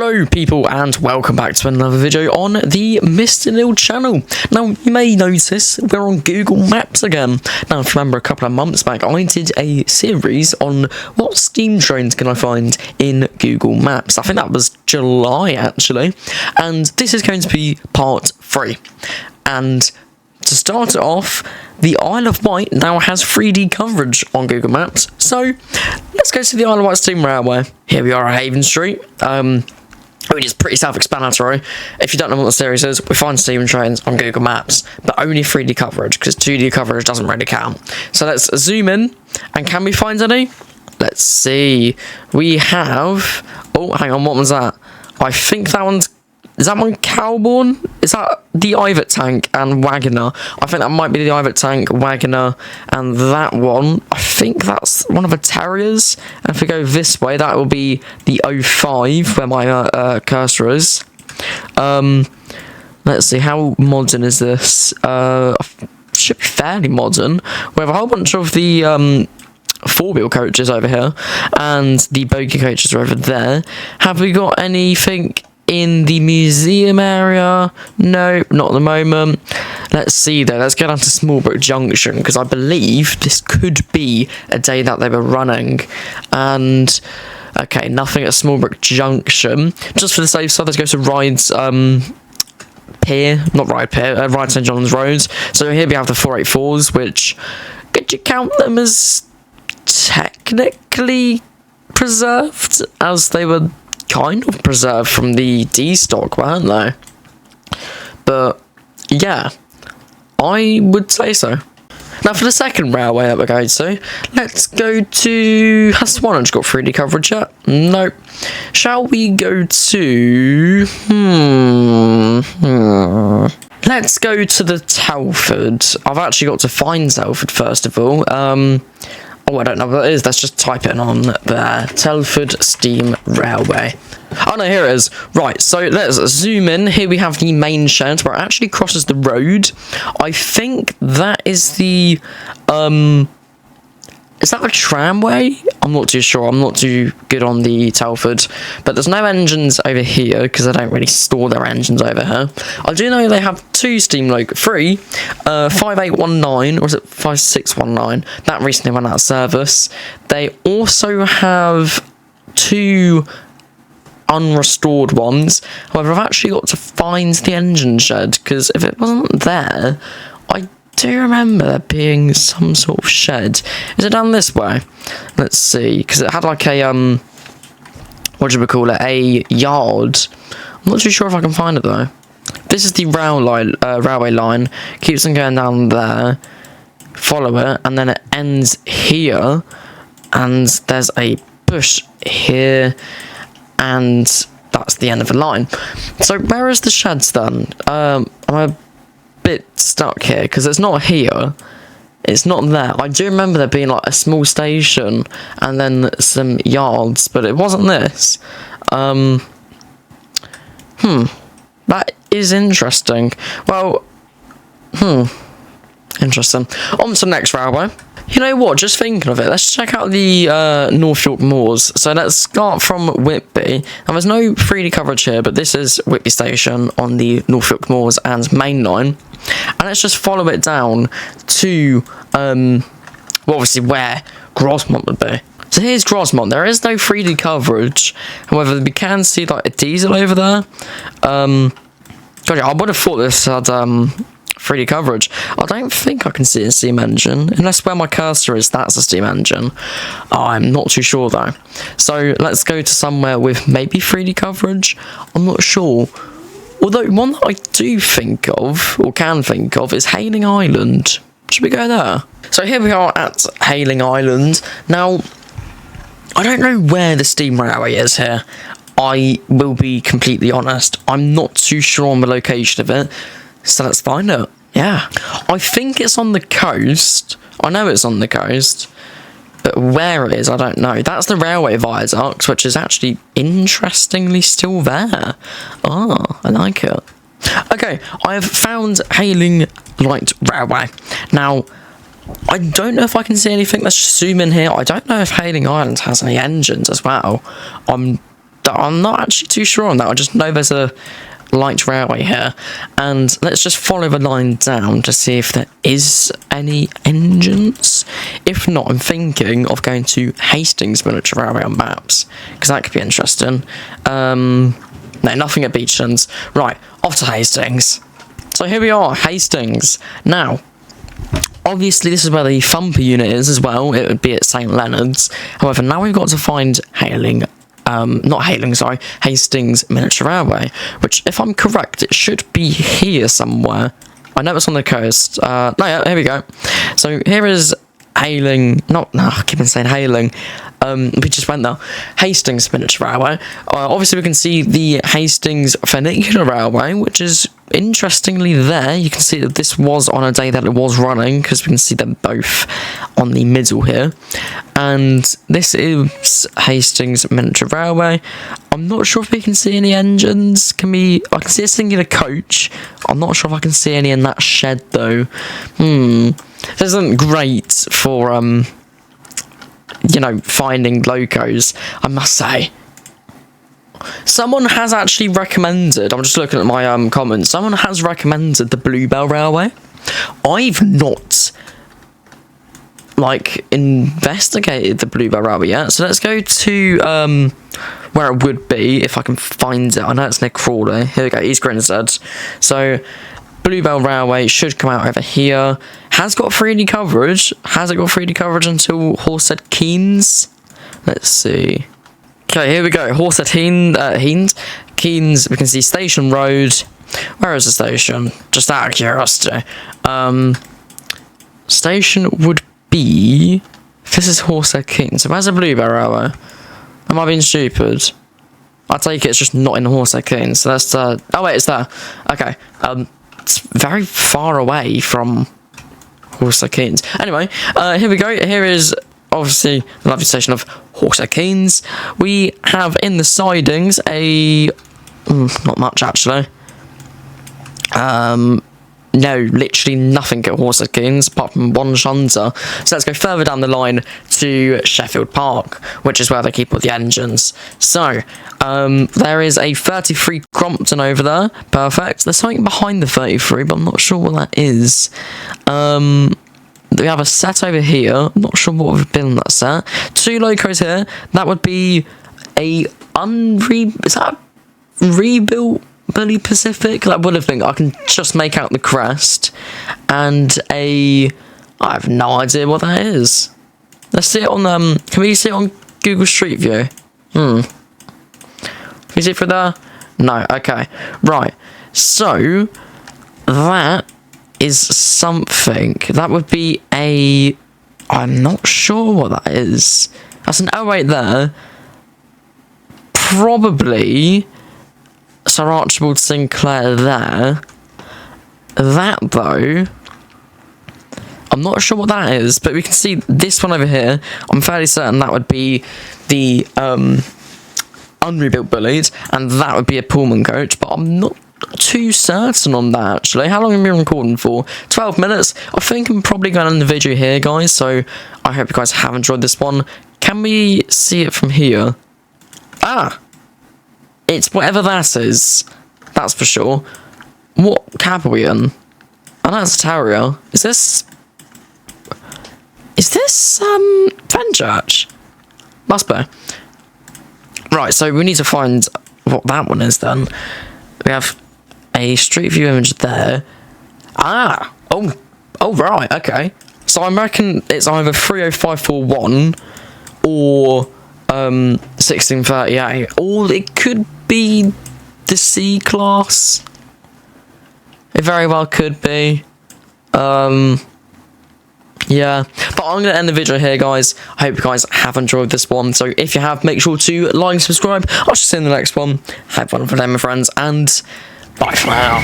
Hello people and welcome back to another video on the Mr. Nil channel. Now you may notice we're on Google Maps again. Now if you remember a couple of months back I did a series on what steam trains can I find in Google Maps. I think that was July actually, and this is going to be part 3. And to start it off, the Isle of Wight now has 3D coverage on Google Maps, so let's go to the Isle of Wight Steam Railway. Here we are at Haven Street, which is pretty self-explanatory. If you don't know what the series is, we find steam trains on Google Maps, but only 3D coverage, because 2D coverage doesn't really count. So let's zoom in, and can we find any? Let's see. We have... oh, hang on, what was that? I think that one's... is that one Cowborn? Is that the Ivet Tank and Wagoner? I think that might be the Ivet Tank, Wagoner, and that one, I think that's one of the Terriers. And if we go this way, that will be the 05, where my cursor is. Let's see, how modern is this? Should be fairly modern. We have a whole bunch of the four-wheel coaches over here, and the bogie coaches are over there. Have we got anything in the museum area? No, not at the moment. Let's see though, let's go down to Smallbrook Junction, because I believe this could be a day that they were running. And okay, nothing at Smallbrook Junction. Just for the safe side, let's go to Ryde's Pier, not Ryde Pier, Ryde St John's Road. So here we have the 484s, which, could you count them as technically preserved, as they were kind of preserved from the D stock, weren't they? But yeah, I would say so. Now for the second railway that we're going to, let's go to... has the one got 3D coverage yet? Nope. Shall we go to... let's go to the Telford. I've actually got to find Telford first of all. Oh, I don't know what that is. Let's just type it on there. Telford Steam Railway. Oh no, here it is. Right, so let's zoom in. Here we have the main shed where it actually crosses the road. I think that is the... is that the tramway? I'm not too sure. I'm not too good on the Telford. But there's no engines over here, because they don't really store their engines over here. I do know they have two steam loco... 5819, or is it 5619? That recently went out of service. They also have 2 unrestored ones. However, I've actually got to find the engine shed, because if it wasn't there, I do remember there being some sort of shed. Is it down this way? Let's see, because it had like a what do we call it, a yard. I'm not too sure if I can find it though. This is the railway line, keeps on going down there, follow it, and then it ends here, and there's a bush here, and that's the end of the line. So where is the sheds then? I'm a bit stuck here, because it's not here, it's not there. I do remember there being like a small station and then some yards, but it wasn't this. That is interesting. Well, interesting. On to the next railway. You know what, just thinking of it, let's check out the North York Moors. So let's start from Whitby. And there's no 3D coverage here, but this is Whitby Station on the North York Moors and Main Line. And let's just follow it down to, well, obviously where Grosmont would be. So here's Grosmont. There is no 3D coverage. However, we can see like a diesel over there. God, yeah, I would have thought this had 3D coverage. I don't think I can see a steam engine, unless where my cursor is, that's a steam engine. I'm not too sure though. So let's go to somewhere with maybe 3D coverage. I'm not sure. Although one that I do think of, or can think of, is Hayling Island. Should we go there? So here we are at Hayling Island. Now, I don't know where the steam railway is here. I will be completely honest. I'm not too sure on the location of it. So let's find it. Yeah. I think it's on the coast. I know it's on the coast. But where it is, I don't know. That's the railway viaduct, which is actually interestingly still there. Oh, I like it. Okay, I have found Hayling Light Railway. Now, I don't know if I can see anything. Let's just zoom in here. I don't know if Hayling Island has any engines as well. I'm but I'm not actually too sure on that. I just know there's a light railway here, and let's just follow the line down to see if there is any engines. If not, I'm thinking of going to Hastings Military Railway on maps, because that could be interesting. No, nothing at Beachlands. Right, off to Hastings. So here we are, Hastings. Now, obviously this is where the thumper unit is as well. It would be at St Leonard's. However, now we've got to find Hastings Military Railway, which, if I'm correct, it should be here somewhere. I know it's on the coast. No, yeah, here we go. So here is Hayling, I keep on saying Hayling. We just went there. Hastings Military Railway. Obviously, we can see the Hastings Funicular Railway, which is interestingly there. You can see that this was on a day that it was running, because we can see them both on the middle here. And this is Hastings Military Railway. I'm not sure if we can see any engines. I can see a singular coach. I'm not sure if I can see any in that shed though. This isn't great for finding locos, I must say. Someone has actually recommended, I'm just looking at my comments, someone has recommended the Bluebell Railway. I've not investigated the Bluebell Railway yet, so let's go to where it would be, if I can find it. I know it's near Crawley. Here we go, East Grinstead. So Bluebell Railway should come out over here. Has got 3D coverage. Has it got 3D coverage until Horsehead Keynes? Let's see. Okay, here we go. Horsehead Keynes. We can see Station Road. Where is the station? Just out of curiosity. Station would be... This is Horsehead Keynes. So where's the Bluebell Railway? Am I being stupid? I take it it's just not in Horsehead Keynes. So that's the... Oh wait, it's there. Okay. It's very far away from Horsehead Keynes. Anyway, here we go. Here is obviously the lovely station of Horsehead Keynes. We have in the sidings not much actually. No, literally nothing at Horsehead Keynes apart from one shunter. So let's go further down the line to Sheffield Park, which is where they keep all the engines. So there is a 33 Crompton over there. Perfect. There's something behind the 33, but I'm not sure what that is. We have a set over here. I'm not sure what would have been on that set. 2 locos here. That would be is that rebuilt Bully Pacific? That would have been. I can just make out the crest. And I have no idea what that is. Let's see it on can we see it on Google Street View? Can we see it for there? No, okay. Right. So that is something. That would be I'm not sure what that is. That's an L8 there. Probably Sir Archibald Sinclair there. That though, I'm not sure what that is, but we can see this one over here. I'm fairly certain that would be the unrebuilt Bullied, and that would be a Pullman coach, but I'm not too certain on that actually. How long have we been recording for? 12 minutes. I think I'm probably going to end the video here, guys, so I hope you guys have enjoyed this one. Can we see it from here? It's whatever that is, that's for sure. What cab are we in? Oh, that's a Terrier. Is this Fenchurch? Must be. Right, so we need to find what that one is then. We have a street view image there. Oh right, okay. So I reckon it's either 30541 or 1638, or it could be the C class. It very well could be. Yeah, but I'm going to end the video here, guys. I hope you guys have enjoyed this one. So if you have, make sure to like and subscribe. I'll see you in the next one. Have fun for them, my friends, and bye for now.